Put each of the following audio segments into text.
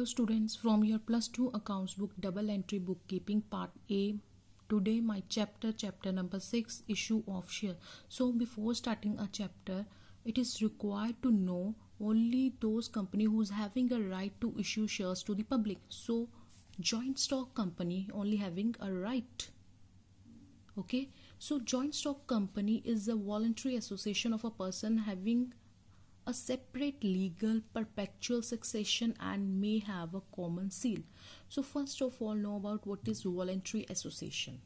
Hello students, from your plus 2 accounts book double entry bookkeeping part A. Today my chapter number 6, issue of share. So before starting a chapter, it is required to know only those company who's having a right to issue shares to the public. So joint stock company only having a right. Okay, so joint stock company is a voluntary association of a person having a separate legal perpetual succession and may have a common seal. So first of all, know about what is voluntary association.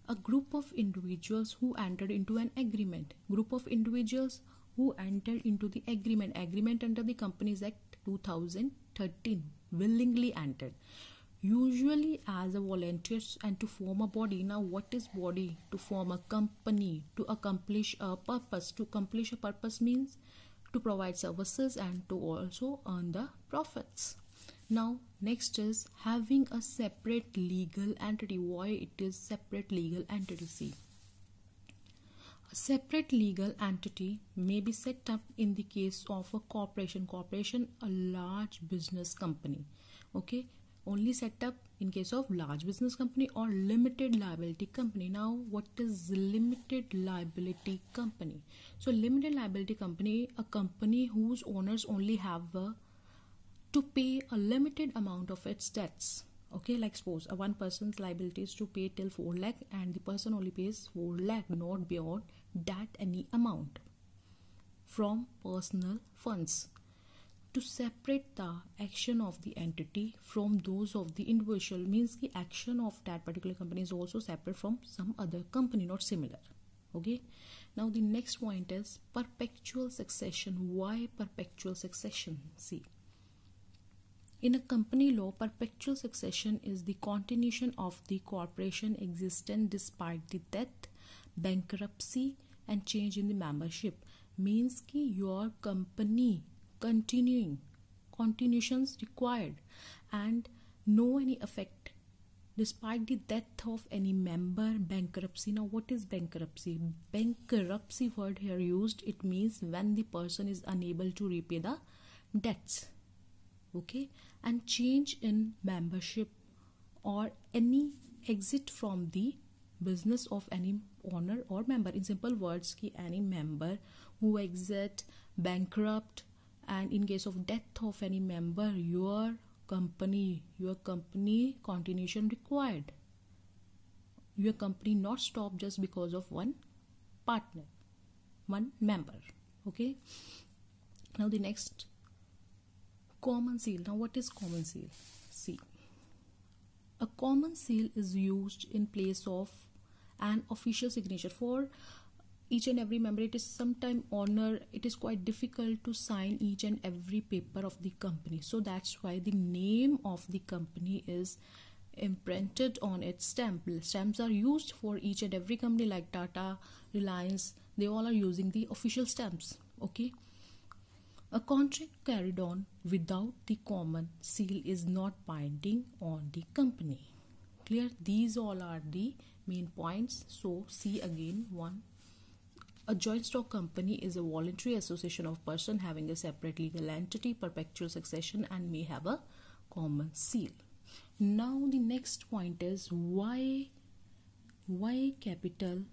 A group of individuals who entered into an agreement. Group of individuals who entered into the agreement under the Companies Act 2013, willingly entered, usually as a volunteers and to form a body. Now what is body? To form a company, to accomplish a purpose. To accomplish a purpose means to provide services and to also earn the profits. Now next is having a separate legal entity. Why it is separate legal entity? See, a separate legal entity may be set up in the case of a corporation, a large business company. Okay, only set up in case of large business company or limited liability company. Now what is limited liability company? So limited liability company, a company whose owners only have to pay a limited amount of its debts. Okay, like suppose a one person's liability is to pay till 4 lakh and the person only pays 4 lakh, not beyond that any amount from personal funds. To separate the action of the entity from those of the individual means the action of that particular company is also separate from some other company, not similar. Okay, now the next point is perpetual succession. Why perpetual succession? See, in a company law, perpetual succession is the continuation of the corporation existence despite the death, bankruptcy and change in the membership. Means ki your company continuations required and no any effect despite the death of any member, bankruptcy. Now what is bankruptcy? Bankruptcy word here used, it means when the person is unable to repay the debts. Okay, and change in membership or any exit from the business of any owner or member. In simple words, ki any member who exit, bankrupt, and in case of death of any member, your company continuation required. Your company not stop just because of one partner, one member. Okay, now the next, common seal. Now what is common seal? See, a common seal is used in place of an official signature. For each and every member, it is sometime honor, it is quite difficult to sign each and every paper of the company. So that's why the name of the company is imprinted on its stamp. Stamps are used for each and every company like Tata, Reliance, they all are using the official stamps. Okay, a contract carried on without the common seal is not binding on the company. Clear? These all are the main points. So see again. One, a joint stock company is a voluntary association of person having a separate legal entity, perpetual succession and may have a common seal. Now the next point is why capital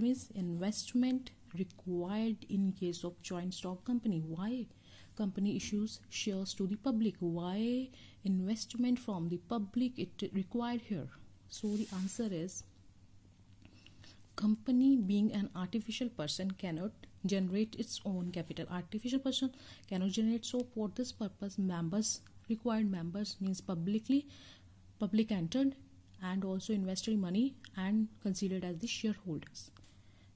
means investment required in case of joint stock company. Why company issues shares to the public? Why investment from the public it required here? So the answer is, company being an artificial person cannot generate its own capital. Artificial person cannot generate, so for this purpose required members means public entered and also invested money and considered as the shareholders.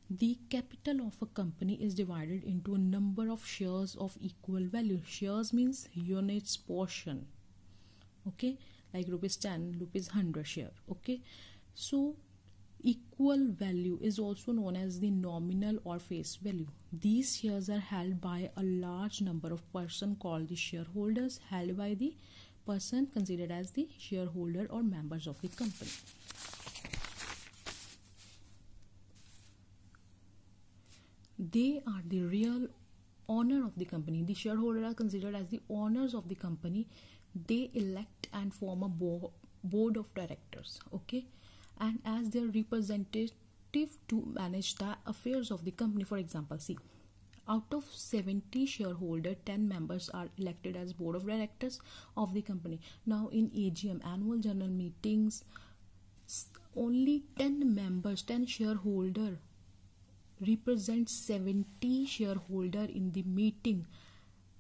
The capital of a company is divided into a number of shares of equal value. Shares means units portion. Okay, like rupees 10, rupees 100 share. Okay, so equal value is also known as the nominal or face value. These shares are held by a large number of persons called the shareholders, held by the person considered as the shareholder or members of the company. They are the real owner of the company. The shareholders are considered as the owners of the company they elect and form a board of directors, okay, and as their representative to manage the affairs of the company. For example, see, out of 70 shareholders, 10 members are elected as board of directors of the company. Now in AGM, annual general meetings, only 10 members, 10 shareholder represent 70 shareholder in the meeting,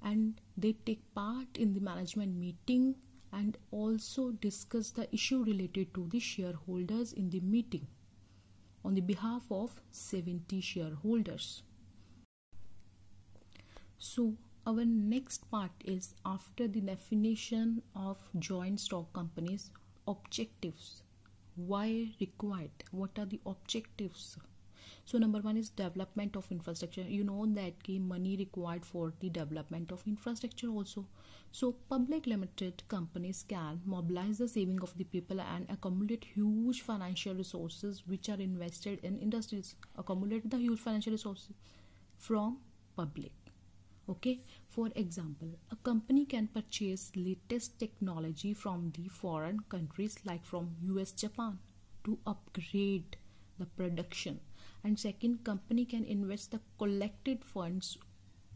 and they take part in the management meeting and also discuss the issue related to the shareholders in the meeting on the behalf of 70 shareholders. So our next part is, after the definition of joint stock companies, objectives. Why required? What are the objectives? So number one is development of infrastructure. You know that ki money required for the development of infrastructure also. So public limited companies can mobilize the saving of the people and accumulate huge financial resources which are invested in industries. Accumulate the huge financial resources from public. Okay, for example, a company can purchase latest technology from the foreign countries like from US, Japan to upgrade the production. And second, company can invest the collected funds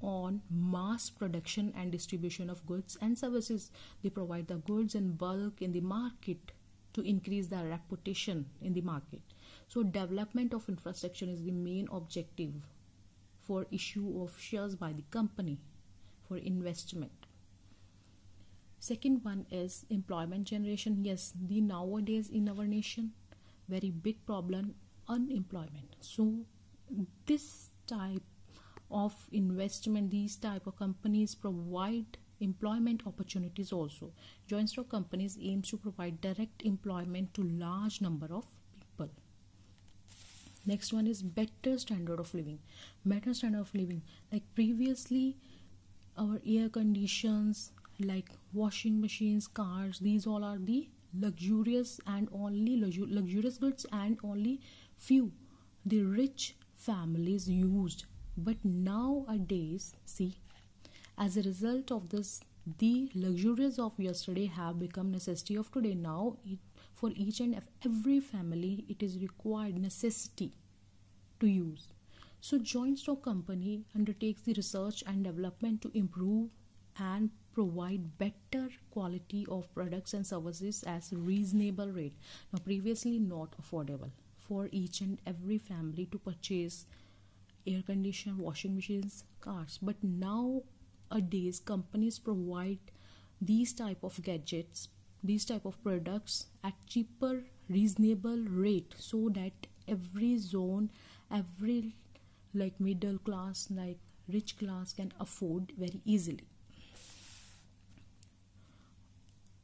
on mass production and distribution of goods and services. They provide the goods in bulk in the market to increase their reputation in the market. So development of infrastructure is the main objective for issue of shares by the company for investment. Second one is employment generation. Yes, the nowadays in our nation, very big problem, unemployment. So this type of investment, these type of companies provide employment opportunities also. Joint stock companies aims to provide direct employment to large number of people. Next one is better standard of living. Better standard of living, like previously our air conditions, like washing machines, cars, these all are the luxurious and only luxurious goods, and only few the rich families used. But nowadays, see, as a result of this, the luxuries of yesterday have become necessity of today. Now for each and every family it is required necessity to use. So joint stock company undertakes the research and development to improve and provide better quality of products and services at reasonable rate. Now previously not affordable for each and every family to purchase air conditioner, washing machines, cars, but nowadays companies provide these type of gadgets, these type of products at cheaper, reasonable rate, so that every zone, every like middle class, like rich class can afford very easily.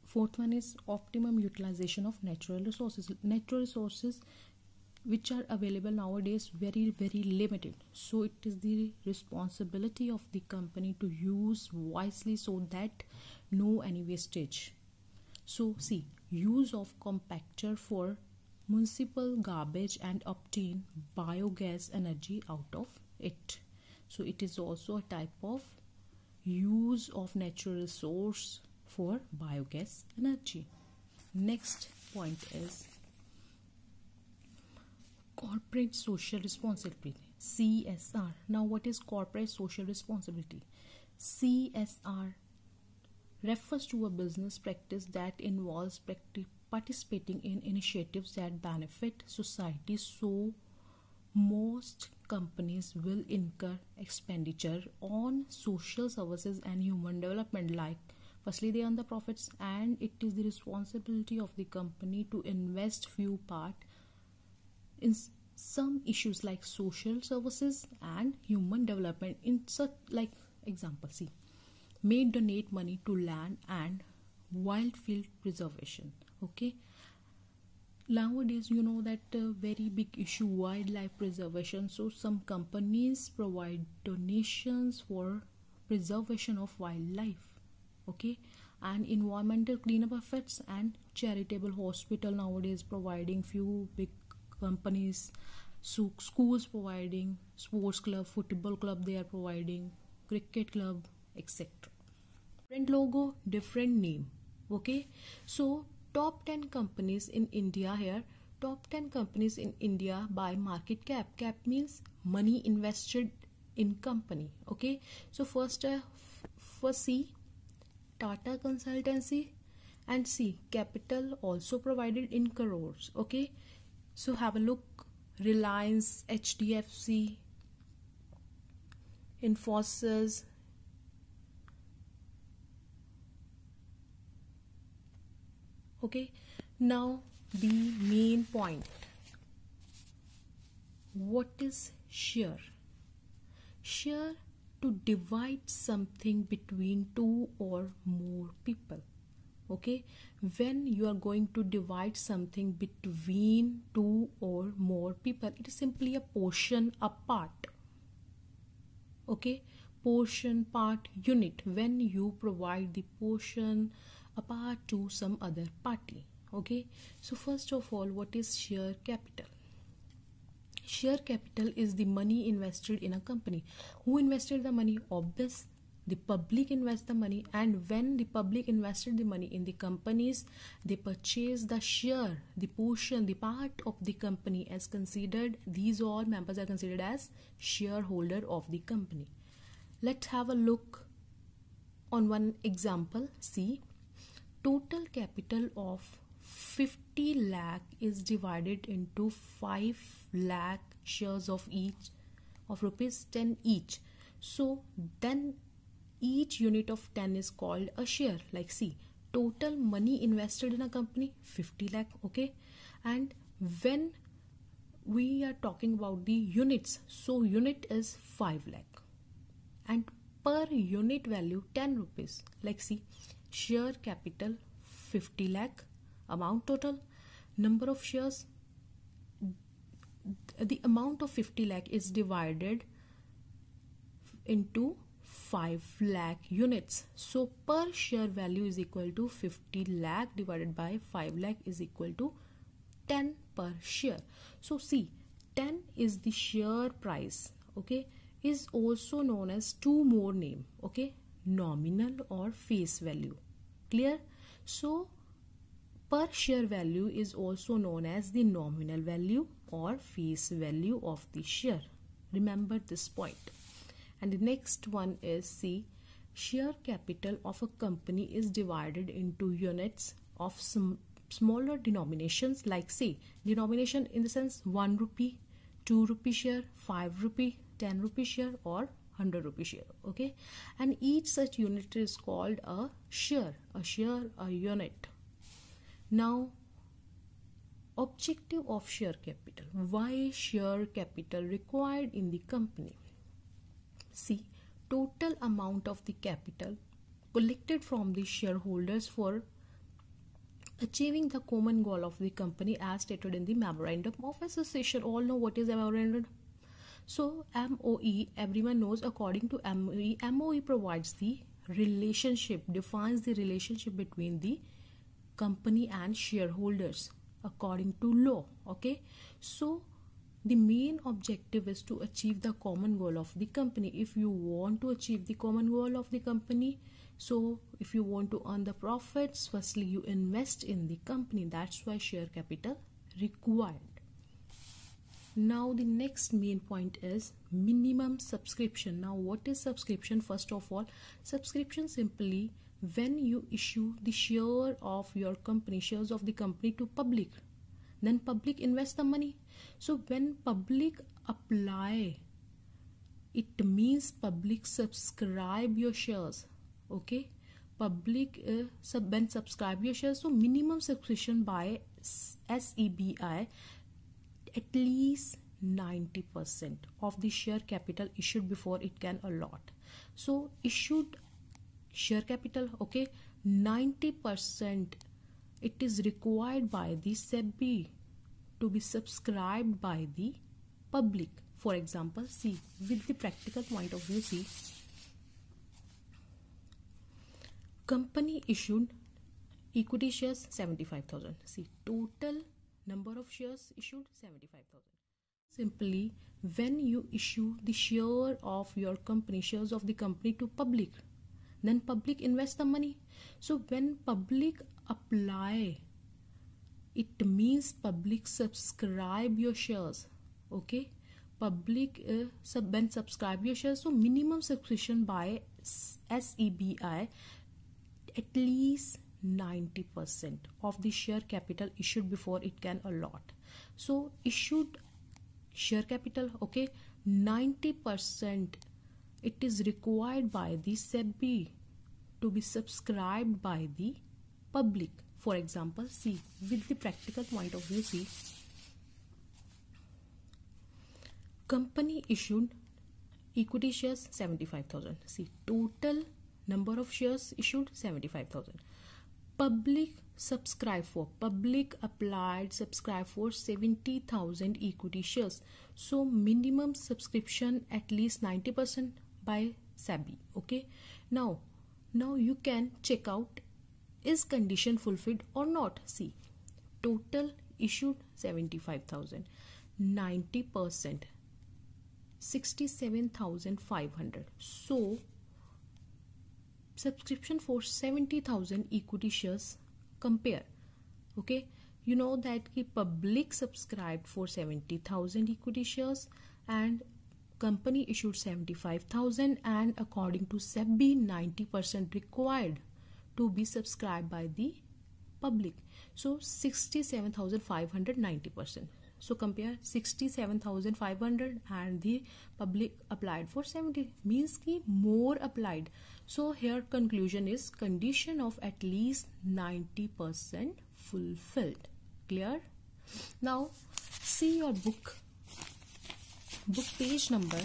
Fourth one is optimum utilization of natural resources. Natural resources which are available nowadays very limited, so it is the responsibility of the company to use wisely so that no any wastage. So see, use of compactor for municipal garbage and obtain biogas energy out of it. So it is also a type of use of natural resource for biogas energy. Next point is corporate social responsibility, CSR. Now what is corporate social responsibility? CSR refers to a business practice that involves participating in initiatives that benefit society. So most companies will incur expenditure on social services and human development. Like firstly they earn the profits, and it is the responsibility of the company to invest few part in some issues like social services and human development. In such like example, see, may donate money to land and wildfield preservation. Okay, nowadays you know that very big issue, wildlife preservation. So some companies provide donations for preservation of wildlife, okay, and environmental cleanup efforts and charitable hospital nowadays providing few big companies. So schools providing, sports club, football club they are providing, cricket club, etc. Different logo, different name. Okay, so top 10 companies in India here. Top 10 companies in India by market cap. Cap means money invested in company. Okay, so first for C, Tata Consultancy, and C, capital also provided in crores. Okay, so have a look. Reliance, HDFC, Infosys, okay. Now the main point, what is share? Share, to divide something between two or more people. Okay, when you are going to divide something between two or more people, it is simply a portion, a part. Okay, portion, part, unit, when you provide the portion, a part to some other party. Okay, so first of all, what is share capital? Share capital is the money invested in a company. Who invested the money? Obvious, the public invest the money, and when the public invested the money in the companies, they purchase the share, the portion, the part of the company as considered. These all members are considered as shareholder of the company. Let's have a look on one example. See, total capital of 50 lakh is divided into 5 lakh shares of each of rupees 10 each. So then each unit of 10 is called a share. Like see, total money invested in a company 50 lakh. Okay, and when we are talking about the units, so unit is 5 lakh and per unit value 10 rupees. Like see, share capital 50 lakh, amount total, number of shares, the amount of 50 lakh is divided into 5 lakh units. So per share value is equal to 50 lakh divided by 5 lakh is equal to 10 per share. So see, 10 is the share price. Okay, is also known as two more name. Okay, nominal or face value. Clear? So per share value is also known as the nominal value or face value of the share. Remember this point. And the next one is C, share capital of a company is divided into units of some smaller denominations. Like say, denomination in the sense 1 rupee, 2 rupee share, 5 rupee, 10 rupee share, or 100 rupee share. Okay, and each such unit is called a share, a unit. Now, objective of share capital. Why share capital required in the company? See, total amount of the capital collected from the shareholders for achieving the common goal of the company as stated in the memorandum of association. All know what is a memorandum. So MOE, everyone knows. According to MOE provides the relationship, defines the relationship between the company and shareholders according to law. Okay, so the main objective is to achieve the common goal of the company. If you want to achieve the common goal of the company, so if you want to earn the profits, firstly you invest in the company. That's why share capital required. Now the next main point is minimum subscription. Now what is subscription? First of all, subscription simply when you issue the share of your company, shares of the company to public, then public invest the money. So when public apply, it means public subscribe your shares. Okay, public when subscribe your shares, so minimum subscription by SEBI at least 90% of the share capital issued before it can allot. So issued share capital, okay, 90% it is required by the SEBI to be subscribed by the public. For example, see, with the practical point of view, see, company issued equity shares 75,000. See, total number of shares issued 75,000. Simply when you issue the share of your company, shares of the company to public, then public invest the money. So when public apply, it means public subscribe your shares. Okay, public when subscribe your shares, so minimum subscription by SEBI at least 90% of the share capital issued before it can allot. So issued share capital, okay, 90% it is required by the SEBI to be subscribed by the public. For example, see, with the practical point of view, see, company issued equity shares 75,000. See, total number of shares issued 75,000. Public subscribe for, public applied subscribe for 70,000 equity shares. So minimum subscription at least 90% by SEBI. Okay, now you can check out is condition fulfilled or not. See, total issued 75,000, 90%, 67,500. So subscription for 70,000 equity shares. Compare. Okay, you know that the public subscribed for 70,000 equity shares and company issued 75,000, and according to SEBI 90% required to be subscribed by the public. So 67,500, 90%. So compare 67,500 and the public applied for 70, means ki more applied. So here conclusion is condition of at least 90% fulfilled. Clear? Now see your book page number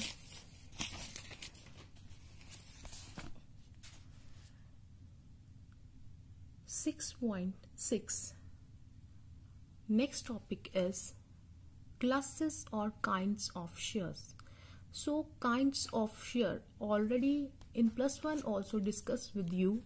6.6. Next topic is classes or kinds of shares. So kinds of share, already in +1 also discussed with you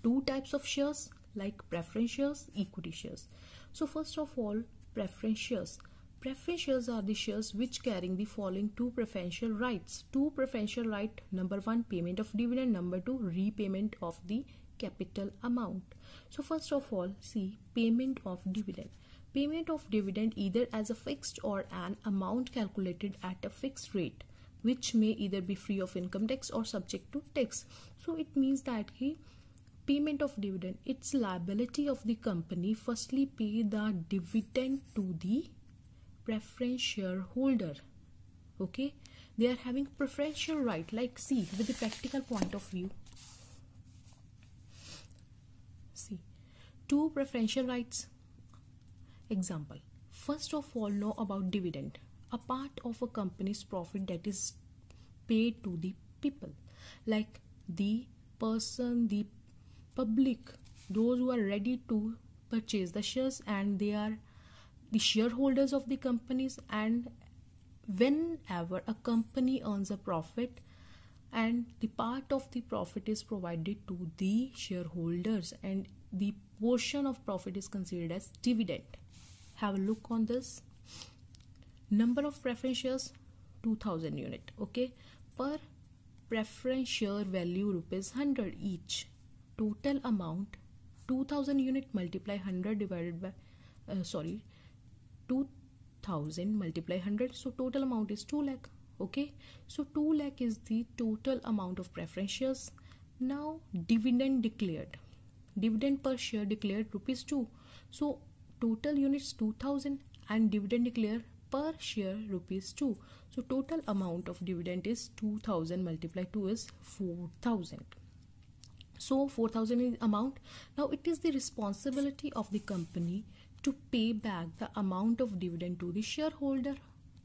two types of shares like preference shares, equity shares. So first of all, preference shares. Preference shares are the shares which carrying the following two preferential rights. Two preferential right, number 1 payment of dividend, number 2 repayment of the capital amount. So first of all, see, payment of dividend. Payment of dividend either as a fixed or an amount calculated at a fixed rate, which may either be free of income tax or subject to tax. So it means that payment of dividend, it's liability of the company firstly pay the dividend to the preference shareholder. Okay, they are having preferential right. Like, see, with the practical point of view, see, two preferential rights. Example, first of all, know about dividend, a part of a company's profit that is paid to the people, like the person, the public, those who are ready to purchase the shares, and they are the shareholders of the companies. And whenever a company earns a profit, and the part of the profit is provided to the shareholders, and the portion of profit is considered as dividend. Have a look on this. Number of preference shares 2000 unit. Okay, per preference share value ₹100 each. Total amount 2000 unit multiply 100 divided by 2000 multiply 100, so total amount is 2 lakh. Okay, so 2 lakh is the total amount of preference shares. Now dividend declared, dividend per share declared ₹2. So total units 2000 and dividend declared per share ₹2. So total amount of dividend is 2000 multiplied 2 is 4000. So 4000 is amount. Now it is the responsibility of the company to pay back the amount of dividend to the shareholder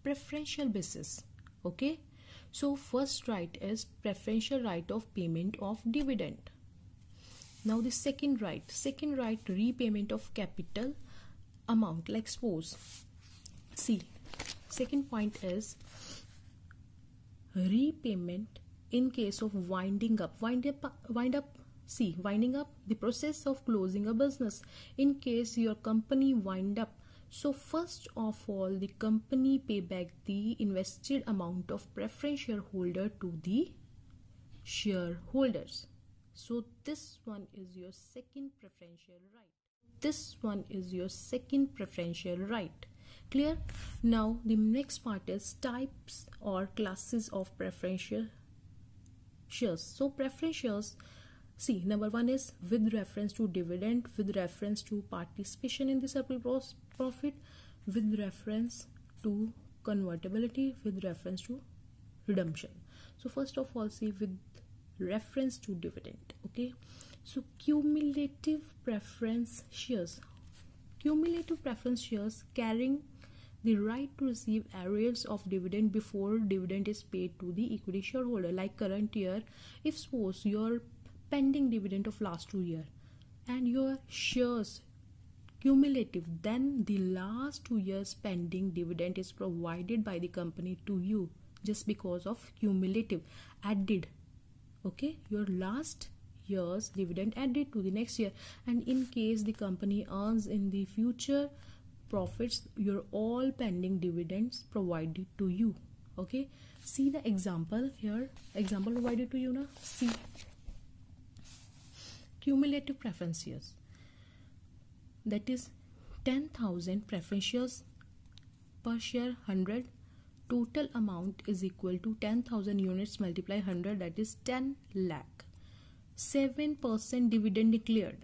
preferential basis. Okay, so first right is preferential right of payment of dividend. Now the second right repayment of capital amount. Like suppose, see, second point is repayment in case of winding up. See, winding up, the process of closing a business. In case your company wind up, so first of all the company pay back the invested amount of preference shareholder to the shareholders. So this one is your second preferential right. This one is your second preferential right. Clear? Now the next part is types or classes of preferential shares. So preferential shares, see, number one is with reference to dividend, with reference to participation in the surplus profit, with reference to convertibility, with reference to redemption. So first of all, see, with reference to dividend. Okay, so cumulative preference shares. Cumulative preference shares carrying the right to receive arrears of dividend before dividend is paid to the equity shareholder. Like current year, if suppose your pending dividend of last 2 years and your shares cumulative, then the last 2 years pending dividend is provided by the company to you just because of cumulative added. Okay, your last year's dividend added to the next year, and in case the company earns in the future profits, your all pending dividends provided to you. Okay, see the example here, example provided to you now. See, cumulative preference shares, that is 10,000 preference shares per share 100, total amount is equal to 10,000 units multiply 100, that is 10 lakh. 7% dividend declared.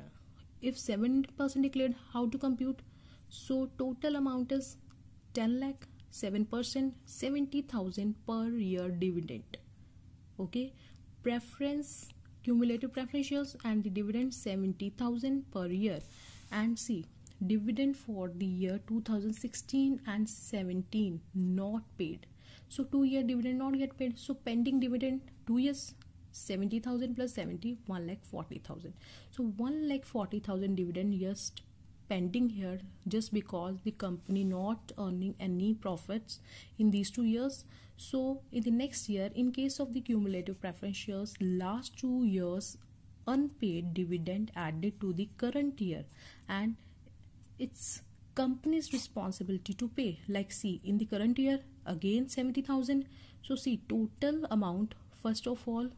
If 7% declared, how to compute? So total amount is 10 lakh, 7%, 70,000 per year dividend. Okay, preference, cumulative preference shares and the dividend 70,000 per year. And see, dividend for the year 2016 and 17 not paid. So 2 year dividend not yet paid. So pending dividend 2 years, 70,000 plus 70, 1,40,000. So 1,40,000 dividend just pending here just because the company not earning any profits in these 2 years. So in the next year, in case of the cumulative preference shares, last 2 years unpaid dividend added to the current year, and it's company's responsibility to pay. Like see, in the current year again 70,000. So see, total amount, first of all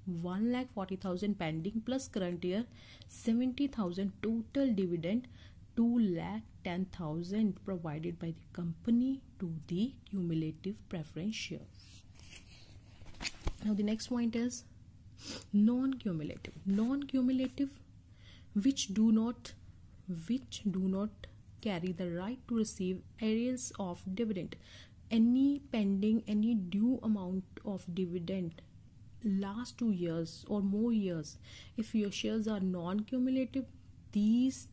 1,40,000 pending plus current year 70,000, total dividend 2,10,000 provided by the company to the cumulative preference share. Now the next point is non-cumulative. Non-cumulative, which do not carry the right to receive arrears of dividend. Any pending, any due amount of dividend last 2 years or more years, if your shares are non-cumulative, these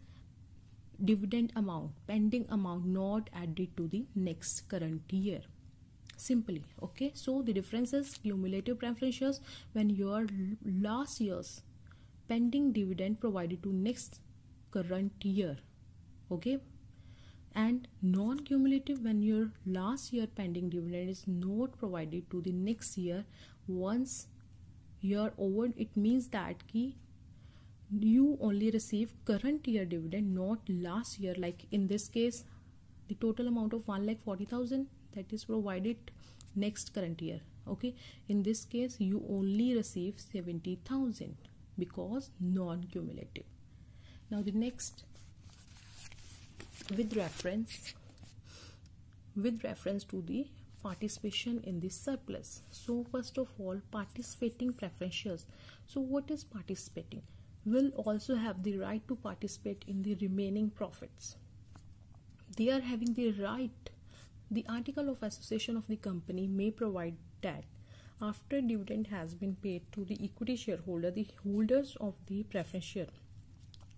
dividend amount, pending amount not added to the next current year. Simply, okay. So the difference is cumulative preference shares when your last year's pending dividend provided to next current year, okay, and non-cumulative when your last year pending dividend is not provided to the next year. Once year over, it means that ki you only receive current year dividend, not last year. Like in this case, the total amount of 1,40,000 that is provided next current year. Okay, in this case you only receive 70,000 because non-cumulative. Now the next, with reference to the participation in the surplus. So first of all, participating preference shares. So what is participating? Will also have the right to participate in the remaining profits. They are having the right. The article of association of the company may provide that after dividend has been paid to the equity shareholder, the holders of the preference share.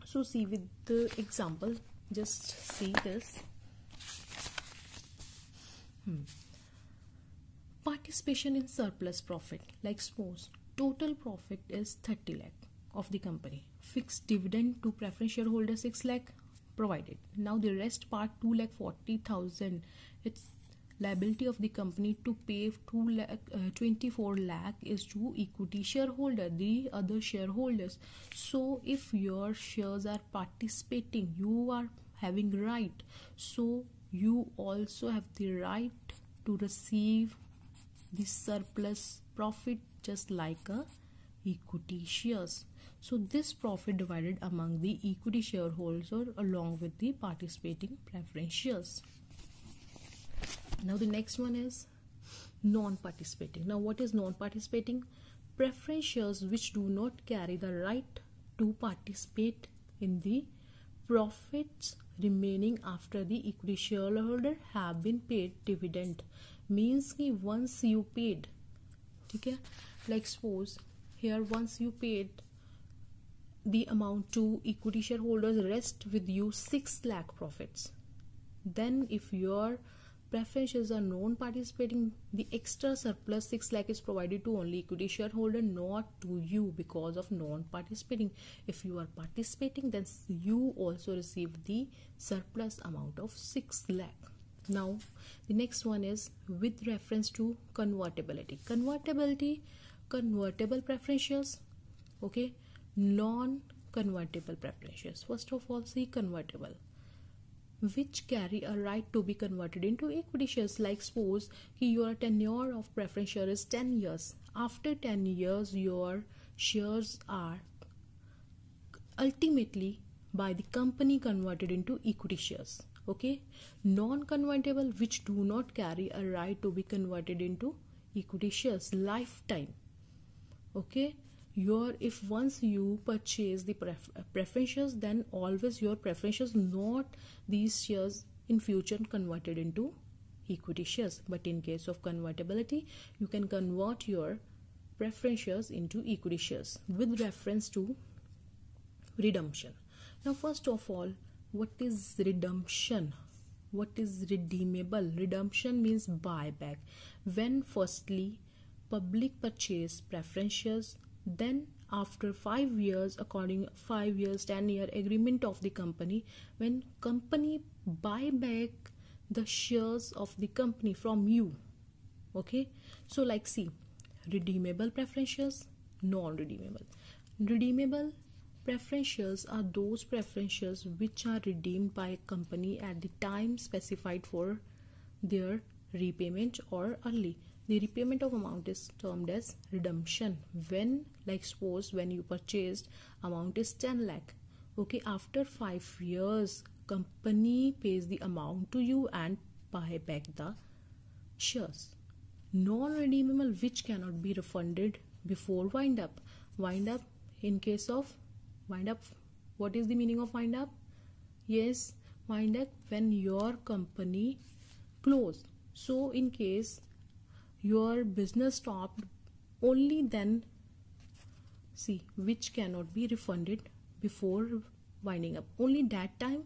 So see, with the example, just see this. Participation in surplus profit. Like suppose total profit is 30 lakh of the company, fixed dividend to preference shareholder 6 lakh provided. Now the rest part 2,40,000, it's liability of the company to pay 24 lakh is to equity shareholder, the other shareholders. So if your shares are participating, you are having right, so you also have the right to receive the surplus profit just like a equity shares. So this profit divided among the equity shareholders along with the participating preference shares. Now the next one is non-participating. Now what is non-participating? Preference shares which do not carry the right to participate in the profits remaining after the equity shareholder have been paid dividend. Means कि once you paid, ठीक है, like suppose here once you paid the amount to equity shareholders, rest with you 6 lakh profits. Then if your preferences are non-participating, the extra surplus 6 lakh is provided to only equity shareholder, not to you because of non-participating. If you are participating, then you also receive the surplus amount of 6 lakh. Now the next one is with reference to convertibility. Convertible preference shares, okay, non-convertible preference shares. First of all, see convertible, which carry a right to be converted into equity shares. Like suppose your tenure of preference share is 10 years. After 10 years your shares are ultimately by the company converted into equity shares. Okay, non-convertible which do not carry a right to be converted into equity shares lifetime. Okay, if once you purchase the preferences, then always your preferences, not these shares in future converted into equity shares. But in case of convertibility, you can convert your preferences into equity shares with reference to redemption. Now first of all, what is redemption? What is redeemable? Redemption means buyback. When firstly public purchase preferences, then after 5 years, according 5 years 10-year agreement of the company, when company buy back the shares of the company from you. Okay, so like see, redeemable preferences, non-redeemable. Redeemable preferences are those preferences which are redeemed by a company at the time specified for their repayment or early. The repayment of amount is termed as redemption. When, like suppose when you purchased, amount is 10 lakh. Okay, after 5 years company pays the amount to you and buy back the shares. Non-redeemable which cannot be refunded before wind up. Wind up, in case of wind up, what is the meaning of wind up? Yes, wind up when your company closed. So in case your business stopped, only then, see, which cannot be refunded before winding up. Only that time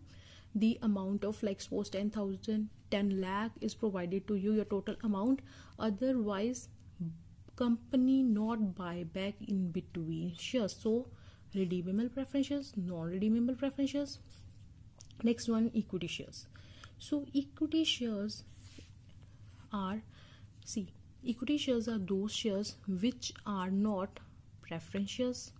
the amount of, like suppose 10,000, 10 lakh is provided to you, your total amount. Otherwise company not buy back in between shares. So redeemable preferences, non-redeemable preferences. Next one, equity shares. So equity shares are, see, equity shares are those shares which are not preference shares.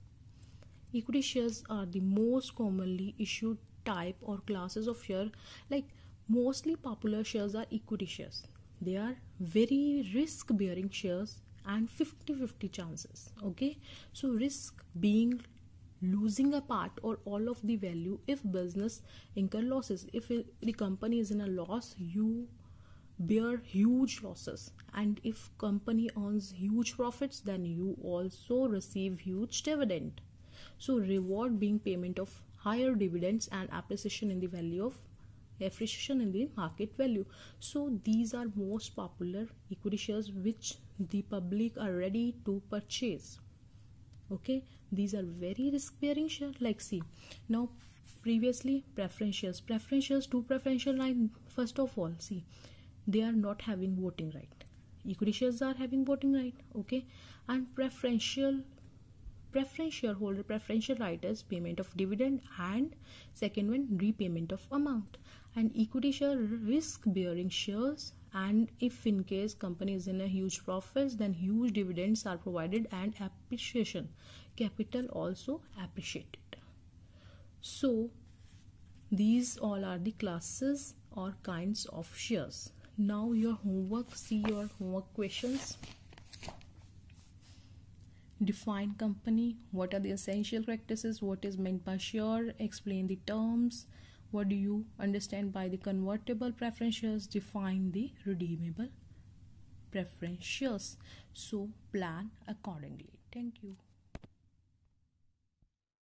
Equity shares are the most commonly issued type or classes of share. Like mostly popular shares are equity shares. They are very risk bearing shares and 50-50 chances. Okay, so risk being losing a part or all of the value if business incur losses. If the company is in a loss, you bear huge losses, and if company earns huge profits, then you also receive huge dividend. So reward being payment of higher dividends and appreciation in the value of appreciation in the market value. So these are most popular equity shares which the public are ready to purchase. Okay, these are very risk bearing shares. Like see, now previously preference shares, two preferential right. First of all, see, they are not having voting right. Equity shares are having voting right. Okay, and preference shareholder preferential right is payment of dividend, and second one repayment of amount. And equity share risk bearing shares, and if in case company is in a huge profits, then huge dividends are provided and appreciation, capital also appreciated. So these all are the classes or kinds of shares. Now your homework, see your homework questions. define company, what are the essential characteristics, what is meant by share, explain the terms, what do you understand by the convertible preference shares, define the redeemable preference shares. So plan accordingly. Thank you.